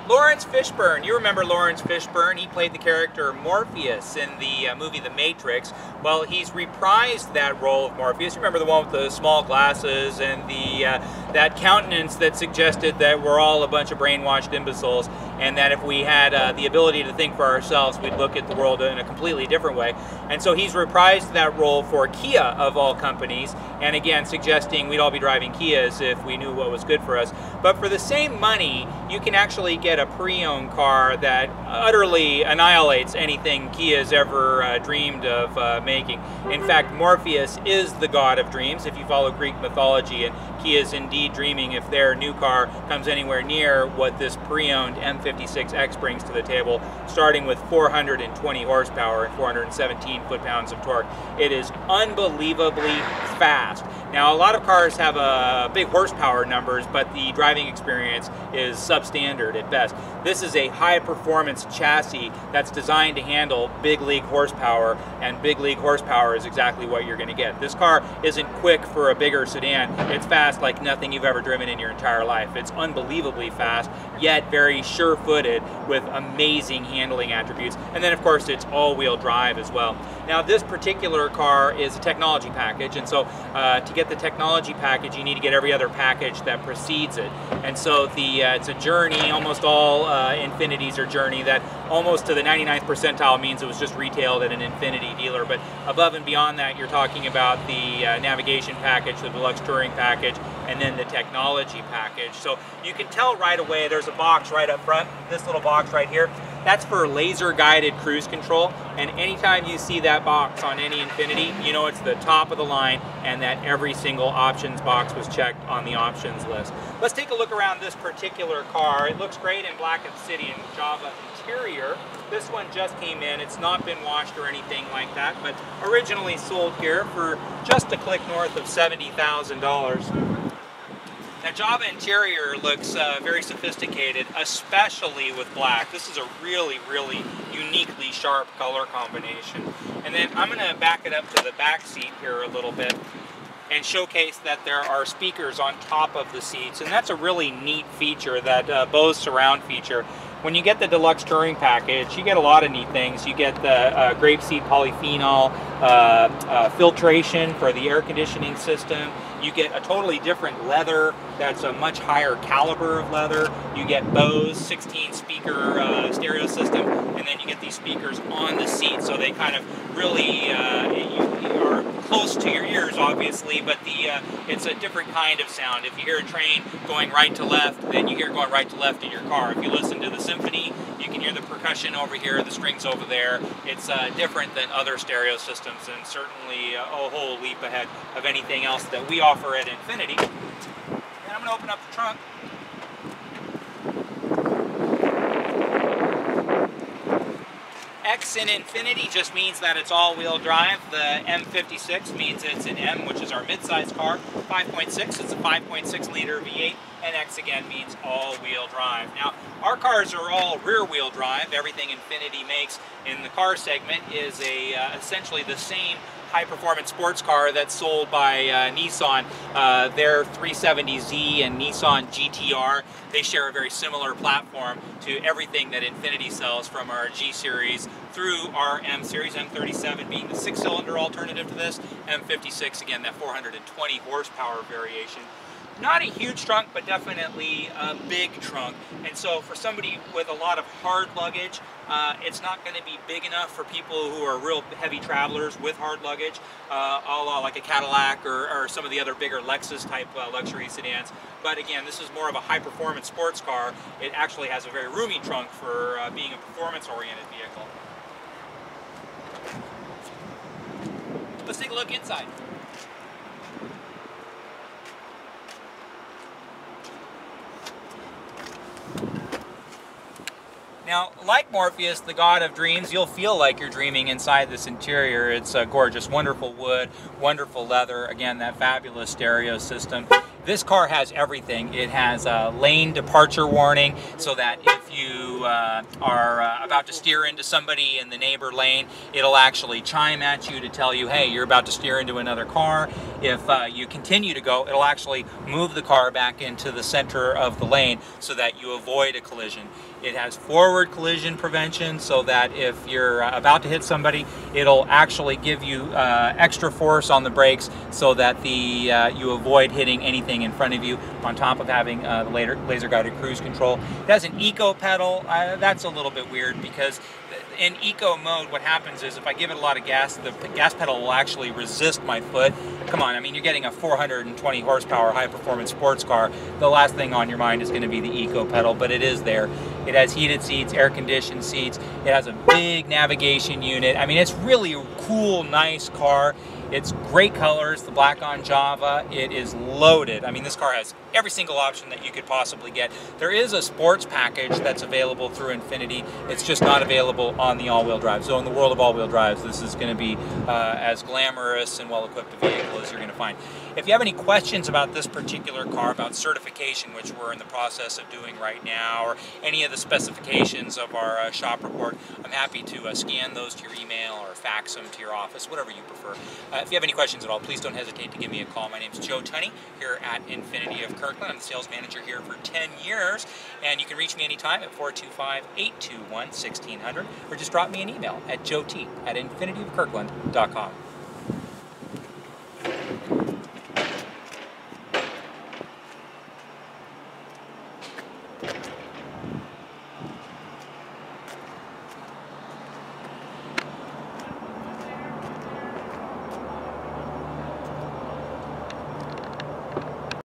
Lawrence Fishburne. You remember Lawrence Fishburne? He played the character Morpheus in the movie The Matrix. Well, he's reprised that role of Morpheus. You remember the one with the small glasses and the that countenance that suggested that we're all a bunch of brainwashed imbeciles, and that if we had the ability to think for ourselves, we'd look at the world in a completely different way. And so he's reprised that role for Kia, of all companies, and again suggesting we'd all be driving Kias if we knew what was good for us. But for the same money, you can actually get a pre-owned car that utterly annihilates anything Kia's ever dreamed of making. In fact, Morpheus is the god of dreams if you follow Greek mythology, and Kia is indeed dreaming if their new car comes anywhere near what this pre-owned M56X brings to the table, starting with 420 horsepower and 417 foot-pounds of torque. It is unbelievably fast. Now, a lot of cars have big horsepower numbers, but the driving experience is substandard at best. This is a high-performance chassis that's designed to handle big league horsepower, and big league horsepower is exactly what you're going to get. This car isn't quick for a bigger sedan. It's fast like nothing you've ever driven in your entire life. It's unbelievably fast, yet very sure-footed with amazing handling attributes. And then, of course, it's all-wheel drive as well. Now, this particular car is a technology package, and so to get the technology package, you need to get every other package that precedes it. And so it's a journey. Almost all Infinitis are journey that almost to the 99th percentile means it was just retailed at an Infiniti dealer. But above and beyond that, you're talking about the navigation package, the deluxe touring package, and then the technology package. So you can tell right away there's a box right up front, this little box right here. That's for laser guided cruise control, and anytime you see that box on any Infiniti, you know it's the top of the line and that every single options box was checked on the options list. Let's take a look around this particular car. It looks great in black obsidian Java interior. This one just came in. It's not been washed or anything like that, but originally sold here for just a click north of $70,000. Now, Java interior looks very sophisticated, especially with black. This is a really, really uniquely sharp color combination. And then I'm going to back it up to the back seat here a little bit and showcase that there are speakers on top of the seats. And that's a really neat feature, that Bose surround feature. When you get the deluxe touring package, you get a lot of neat things. You get the grapeseed polyphenol filtration for the air conditioning system. You get a totally different leather that's a much higher caliber of leather. You get Bose 16 speaker stereo system, and then you get these speakers on the seat, so they kind of really you are close to your ears, obviously, but it's a different kind of sound. If you hear a train going right to left, then you hear going right to left in your car. If you listen to the symphony, you can hear the percussion over here, the strings over there. It's different than other stereo systems, and certainly a whole leap ahead of anything else that we offer at Infiniti. And I'm going to open up the trunk. X in Infiniti just means that it's all-wheel drive. The M56 means it's an M, which is our mid-size car. 5.6, it's a 5.6 liter V8, and X again means all-wheel drive. Now, our cars are all rear-wheel drive. Everything Infiniti makes in the car segment is essentially the same high-performance sports car that's sold by Nissan. Their 370Z and Nissan GTR, they share a very similar platform to everything that Infiniti sells, from our G Series through our M Series, M37 being the 6-cylinder alternative to this, M56, again, that 420 horsepower variation. Not a huge trunk, but definitely a big trunk. And so for somebody with a lot of hard luggage, it's not going to be big enough for people who are real heavy travelers with hard luggage, a la like a Cadillac or some of the other bigger Lexus type luxury sedans. But again, this is more of a high-performance sports car. It actually has a very roomy trunk for being a performance-oriented vehicle. Let's take a look inside. Now, like Morpheus, the god of dreams, you'll feel like you're dreaming inside this interior. It's gorgeous, wonderful wood, wonderful leather, again, that fabulous stereo system. This car has everything. It has a lane departure warning, so that if you are about to steer into somebody in the neighbor lane, it'll actually chime at you to tell you, hey, you're about to steer into another car. If you continue to go, it'll actually move the car back into the center of the lane so that you avoid a collision. It has forward collision prevention, so that if you're about to hit somebody, it'll actually give you extra force on the brakes so that you avoid hitting anything in front of you, on top of having the laser guided cruise control. It has an eco pedal. That's a little bit weird, because in eco mode, what happens is if I give it a lot of gas, the gas pedal will actually resist my foot. Come on, I mean, you're getting a 420 horsepower high performance sports car. The last thing on your mind is going to be the eco pedal, but it is there. It has heated seats, air conditioned seats. It has a big navigation unit. I mean, it's really a cool, nice car. It's great colors, the black on Java. It is loaded. I mean, this car has every single option that you could possibly get. There is a sports package that's available through Infiniti. It's just not available on the all-wheel drive. So in the world of all-wheel drives, this is going to be as glamorous and well-equipped a vehicle as you're going to find. If you have any questions about this particular car, about certification, which we're in the process of doing right now, or any of the specifications of our shop report, I'm happy to scan those to your email or fax them to your office, whatever you prefer. If you have any questions at all, please don't hesitate to give me a call. My name is Joe Tunney here at Infiniti of Kirkland. I'm the sales manager here for 10 years, and you can reach me anytime at 425-821-1600, or just drop me an email at joet@infinitiofkirkland.com.